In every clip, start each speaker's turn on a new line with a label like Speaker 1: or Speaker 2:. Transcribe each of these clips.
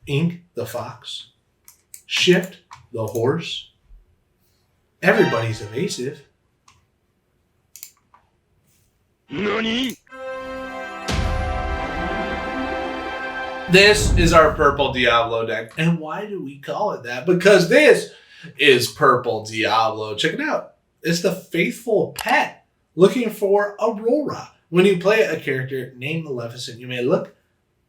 Speaker 1: ink the fox, shift the horse. Everybody's evasive.
Speaker 2: NANI?
Speaker 1: This is our purple Diablo deck. And why do we call it that? Because this is purple Diablo. Check it out. It's the faithful pet looking for Aurora. When you play a character named Maleficent, you may look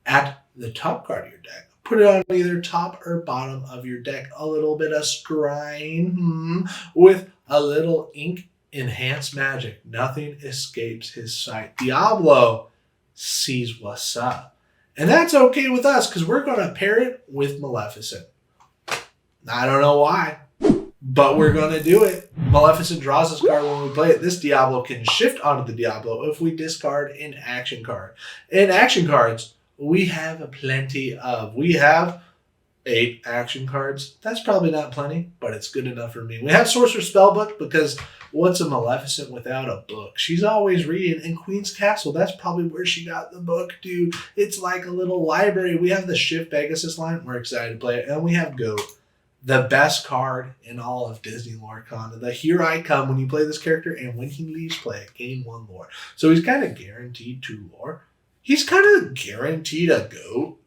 Speaker 1: at the top card of your deck. Put it on either top or bottom of your deck. A little bit of scrying with a little ink enhanced magic. Nothing escapes his sight. Diablo sees what's up. And that's okay with us because we're going to pair it with Maleficent. I don't know why, but we're going to do it. Maleficent draws this card when we play it. This Diablo can shift onto the Diablo if we discard an action card. In action cards, we have plenty of. We have 8 action cards. That's probably not plenty, but it's good enough for me. We have Sorcerer's Spellbook because what's a Maleficent without a book? She's always reading. And Queen's Castle, that's probably where she got the book, dude. It's like a little library. We have the Shift Pegasus line. We're excited to play it. And we have Goat, the best card in all of Disney Lorcana. The Here I Come when you play this character, and when he leaves play, gain 1 lore. So he's kind of guaranteed 2 lore. He's kind of guaranteed a Goat.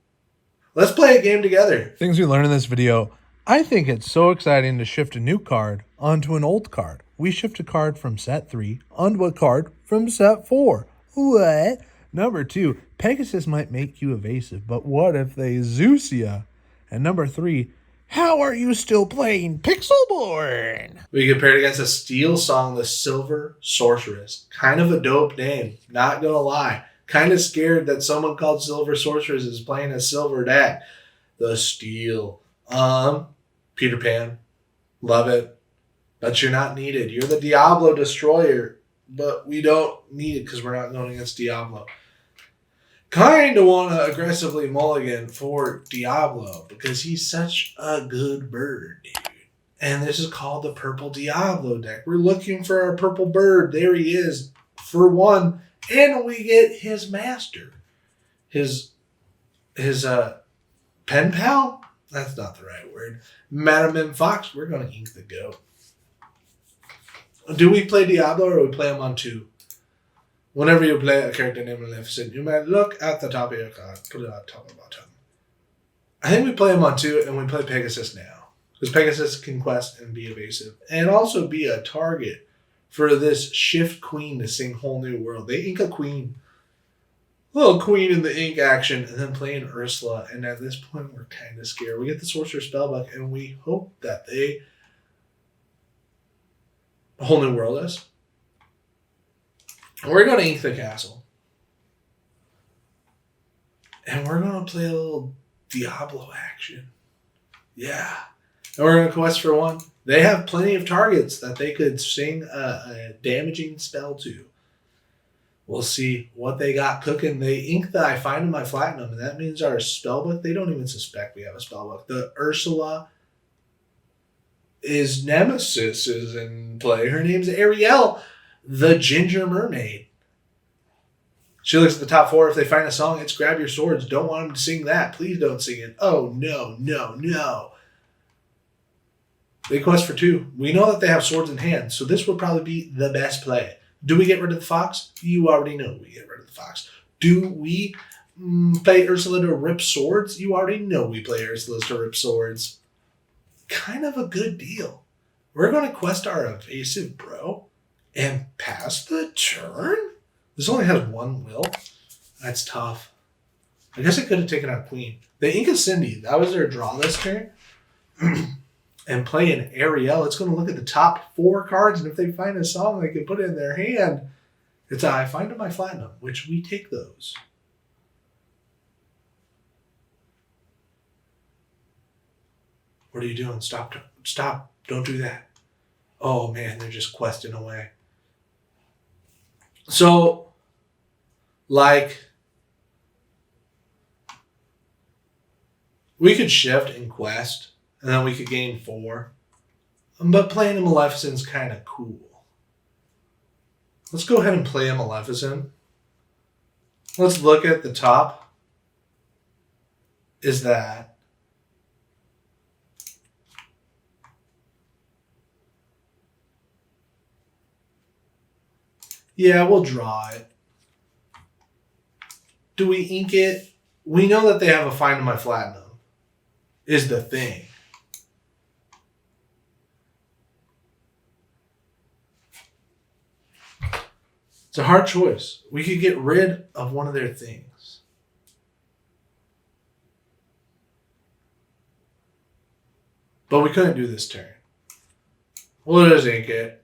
Speaker 1: Let's play a game together.
Speaker 3: Things we learned in this video. I think it's so exciting to shift a new card onto an old card. We shift a card from set 3 onto a card from set 4. What? Number 2, Pegasus might make you evasive, but what if they Zeus ya? And number 3, how are you still playing Pixelborn?
Speaker 1: We compared against a Steel Song, the Silver Sorceress. Kind of a dope name, not gonna lie. Kind of scared that someone called Silver Sorceress is playing a silver deck. The Steel. Peter Pan. Love it. But you're not needed. You're the Diablo Destroyer. But we don't need it because we're not going against Diablo. Kind of want to aggressively mulligan for Diablo because he's such a good bird, dude. And this is called the Purple Diablo deck. We're looking for our purple bird. There he is for 1. And we get his master. His pen pal? That's not the right word. Madam M. Fox. We're going to ink the Goat. Do we play Diablo or do we play him on 2? Whenever you play a character named Maleficent, you might look at the top of your card, put it on top of the bottom. I think we play him on 2 and we play Pegasus now. Because Pegasus can quest and be evasive. And also be a target for this Shift Queen to sing Whole New World. They ink a Queen. Little Queen in the ink action and then play an Ursula. And at this point, we're kind of scared. We get the Sorcerer's Spellbook and we hope that they Whole New World us. We're going to ink the castle. And we're going to play a little Diablo action. Yeah. And we're going to quest for 1. They have plenty of targets that they could sing a damaging spell to. We'll see what they got cooking. They ink the I Find in My Platinum, and that means our spellbook, they don't even suspect we have a spellbook. The Ursula is Nemesis is in play. Her name's Ariel, the Ginger Mermaid. She looks at the top 4. If they find a song, it's Grab Your Swords. Don't want them to sing that. Please don't sing it. Oh, no, no, no. They quest for 2. We know that they have swords in hand, so this would probably be the best play. Do we get rid of the fox? You already know we get rid of the fox. Do we play Ursula to rip swords? You already know we play Ursula to rip swords. Kind of a good deal. We're going to quest our evasive bro and pass the turn? This only has 1 will. That's tough. I guess I could have taken out Queen. The Inca Cindy, that was their draw this turn. And play an Ariel. It's going to look at the top 4 cards, and if they find a song they can put it in their hand, it's I Find in My Platinum, which we take those. What are you doing? Stop. Stop. Don't do that. Oh, man, they're just questing away. So, like, we could shift and quest, and then we could gain 4. But playing a Maleficent's kind of cool. Let's go ahead and play a Maleficent. Let's look at the top. Is that Yeah, we'll draw it. Do we ink it? We know that they have a Find My Platinum. Is the thing. It's a hard choice. We could get rid of one of their things. But we couldn't do this turn. We'll just ink it.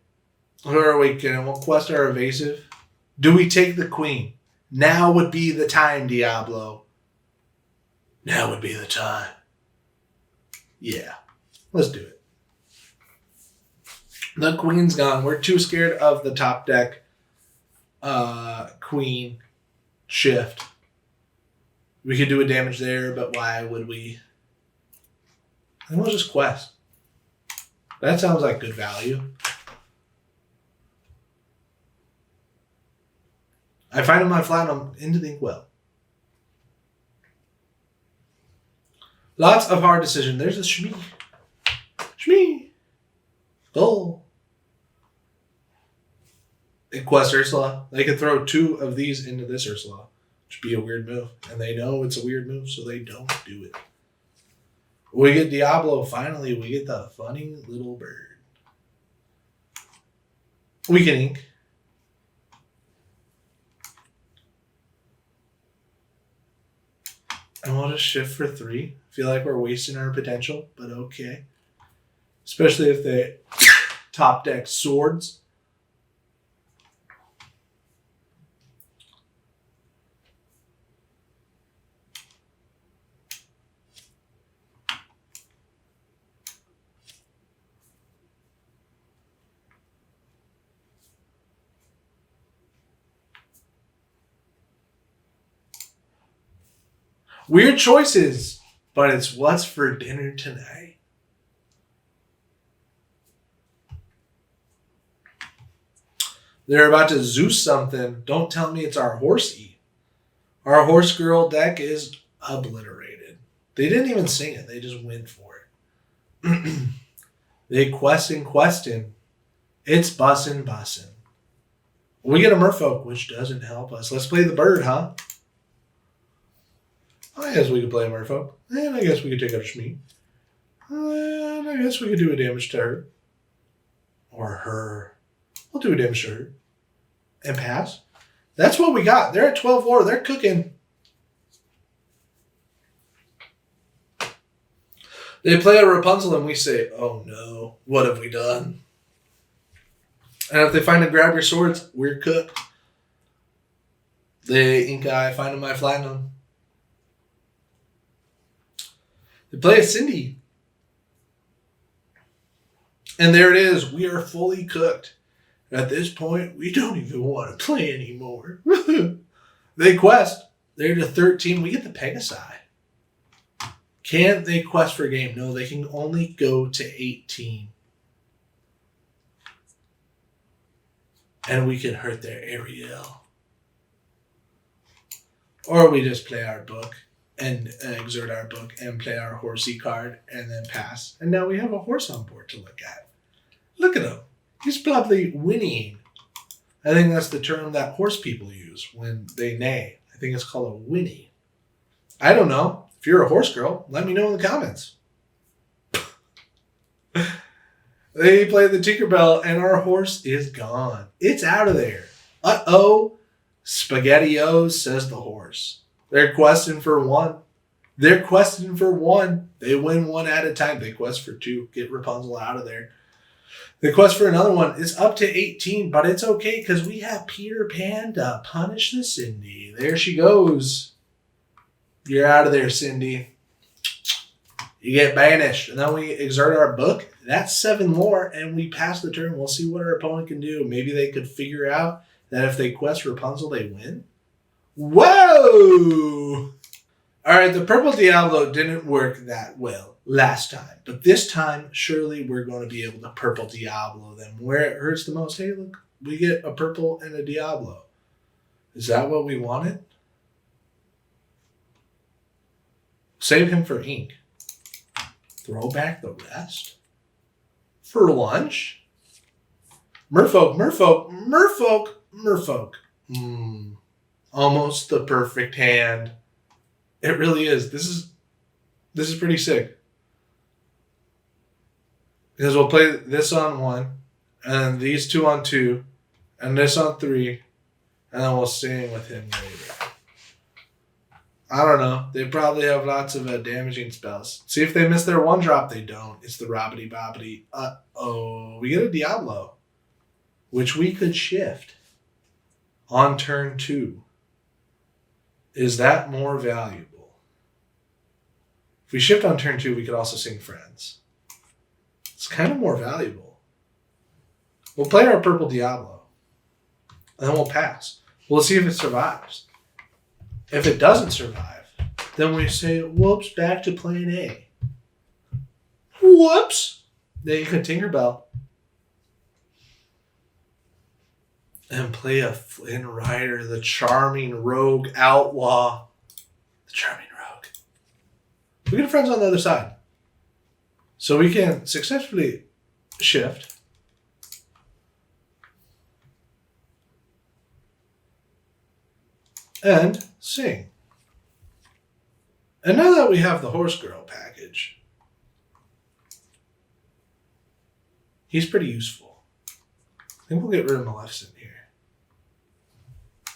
Speaker 1: Who are we kidding? We'll quest our evasive. Do we take the queen? Now would be the time, Diablo. Now would be the time. Yeah. Let's do it. The queen's gone. We're too scared of the top deck. Queen. Shift. We could do a damage there, but why would we? And we'll just quest. That sounds like good value. I find my platinum into the inkwell. Lots of hard decision. There's a Shmee. Shmee. Goal. And quest Ursula. They could throw 2 of these into this Ursula, which would be a weird move. And they know it's a weird move, so they don't do it. We get Diablo. Finally, we get the funny little bird. We can ink. And we'll just shift for 3. Feel like we're wasting our potential, but okay. Especially if they top deck swords. Weird choices, but it's what's for dinner tonight. They're about to Zeus something. Don't tell me it's our horsey. Our horse girl deck is obliterated. They didn't even sing it. They just went for it. They questing. It's bussin'. We get a merfolk, which doesn't help us. Let's play the bird, huh? I guess we could play a merfolk. And I guess we could take out a Shmee. And I guess we could do a damage to her. Or her. We'll do a damage to her. And pass. That's what we got. They're at 12 war. They're cooking. They play a Rapunzel and we say, oh no, what have we done? And if they find a grab your swords, we're cooked. They ink eye, find my platinum. They play a Cindy. And there it is. We are fully cooked. At this point, we don't even want to play anymore. They quest. They're to 13. We get the Pegasi. Can't they quest for a game? No, they can only go to 18. And we can hurt their Ariel. Or we just play our book. And exert our book and play our horsey card and then pass. And now we have a horse on board to look at. Look at him. He's probably whinnying. I think that's the term that horse people use when they neigh. I think it's called a whinny. I don't know. If you're a horse girl, let me know in the comments. They play the Tinkerbell and our horse is gone. It's out of there. Uh-oh. Spaghetti-O, says the horse. They're questing for 1. They win 1 at a time. They quest for 2. Get Rapunzel out of there. They quest for another one. It's up to 18, but it's okay because we have Peter Pan to punish the Cindy. There she goes. You're out of there, Cindy. You get banished. And then we exert our book. That's 7 more, and we pass the turn. We'll see what our opponent can do. Maybe they could figure out that if they quest Rapunzel, they win. Whoa! All right, the purple Diablo didn't work that well last time. But this time, surely we're going to be able to purple Diablo them. Where it hurts the most, hey, look, we get a purple and a Diablo. Is that what we wanted? Save him for ink. Throw back the rest? For lunch? Merfolk. Merfolk. Almost the perfect hand. It really is. This is pretty sick. Because we'll play this on 1, and these 2 on 2, and this on 3, and then we'll sing with him later. I don't know. They probably have lots of damaging spells. See if they miss their 1-drop. They don't. It's the Robbity Bobbity. Uh-oh. We get a Diablo, which we could shift on turn 2. Is that more valuable? If we shift on turn 2, we could also sing Friends. It's kind of more valuable. We'll play our purple Diablo, and then we'll pass. We'll see if it survives. If it doesn't survive, then we say, whoops, back to plan A. Whoops. Then you can Tinkerbell. And play a Flynn Rider, the charming rogue outlaw. The charming rogue. We get friends on the other side. So we can successfully shift. And sing. And now that we have the Horse Girl package, he's pretty useful. I think we'll get rid of Maleficent here.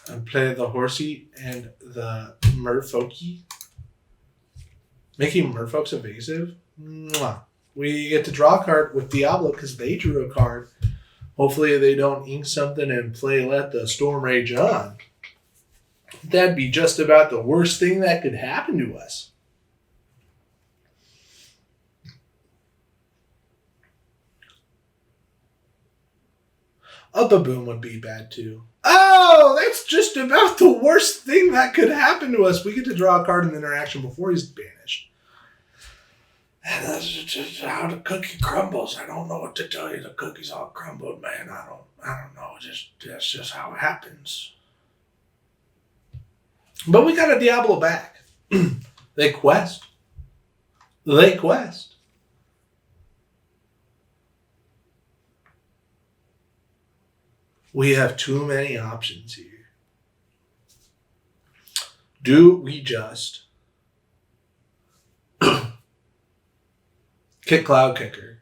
Speaker 1: And play the Horsey and the Merfolky. Making Merfolks evasive. Mwah. We get to draw a card with Diablo because they drew a card. Hopefully they don't ink something and play Let the Storm Rage On. That'd be just about the worst thing that could happen to us. A Baboon would be bad too. Oh, that's just about the worst thing that could happen to us. We get to draw a card in the interaction before he's banished. And that's just how the cookie crumbles. I don't know what to tell you. The cookie's all crumbled, man. I don't know. That's just how it happens. But we got a Diablo back. They quest. We have too many options here. Do we just kick Cloud Kicker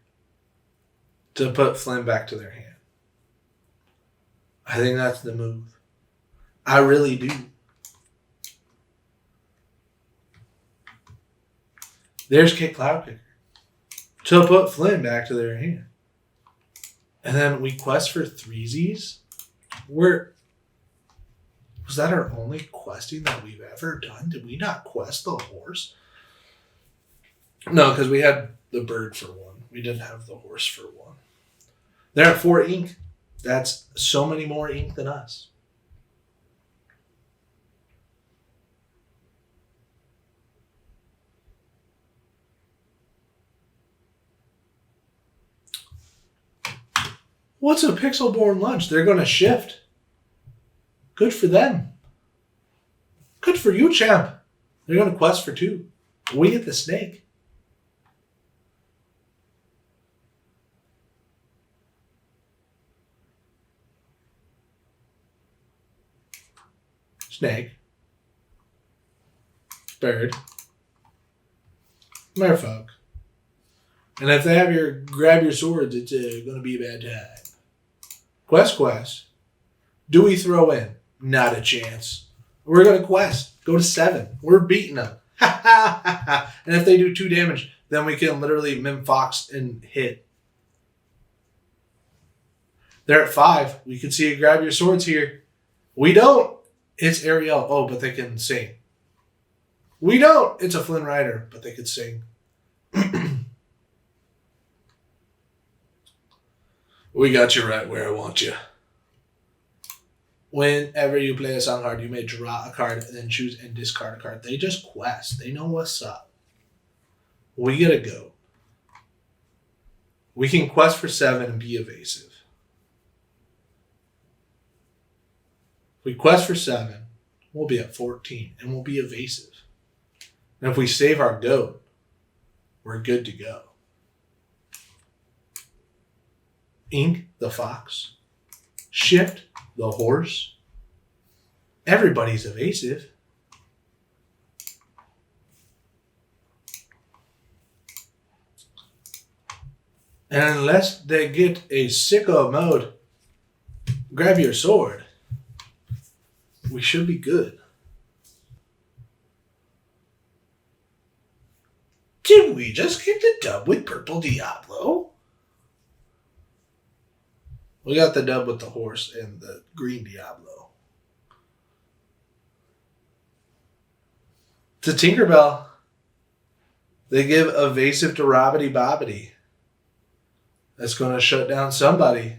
Speaker 1: to put Flynn back to their hand? I think that's the move. I really do. There's Kick Cloud Kicker to put Flynn back to their hand. And then we quest for 3Zs. Was that our only questing that we've ever done? Did we not quest the horse? No, because we had the bird for 1. We didn't have the horse for 1. They're at 4 ink. That's so many more ink than us. What's a Pixelborn lunch? They're going to shift. Good for them. Good for you, champ. They're going to quest for 2. We get the snake. Snake. Bird. Merfolk. And if they have your grab your swords, it's going to be a bad time. Quest. Do we throw in? Not a chance. We're going to quest. Go to 7. We're beating them. And if they do 2 damage, then we can literally Mim Fox and hit. They're at 5. We can see a grab your swords here. We don't. It's Ariel. Oh, but they can sing. We don't. It's a Flynn Rider, but they could sing. We got you right where I want you. Whenever you play a song card, you may draw a card and then choose and discard a card. They just quest. They know what's up. We gotta go. We can quest for 7 and be evasive. If we quest for 7, we'll be at 14 and we'll be evasive. And if we save our goat, we're good to go. Ink the fox. shift the horse. Everybody's evasive. And unless they get a sicko mode, grab your sword, we should be good. Did we just get the dub with Purple Diablo? We got the dub with the horse and the green Diablo. To Tinkerbell, they give evasive to Robbity Bobbity. That's going to shut down somebody.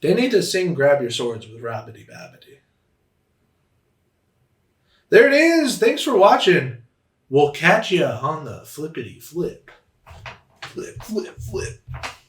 Speaker 1: They need to sing Grab Your Swords with Robbity Bobbity. There it is. Thanks for watching. We'll catch ya on the flippity flip. Flip, flip, flip.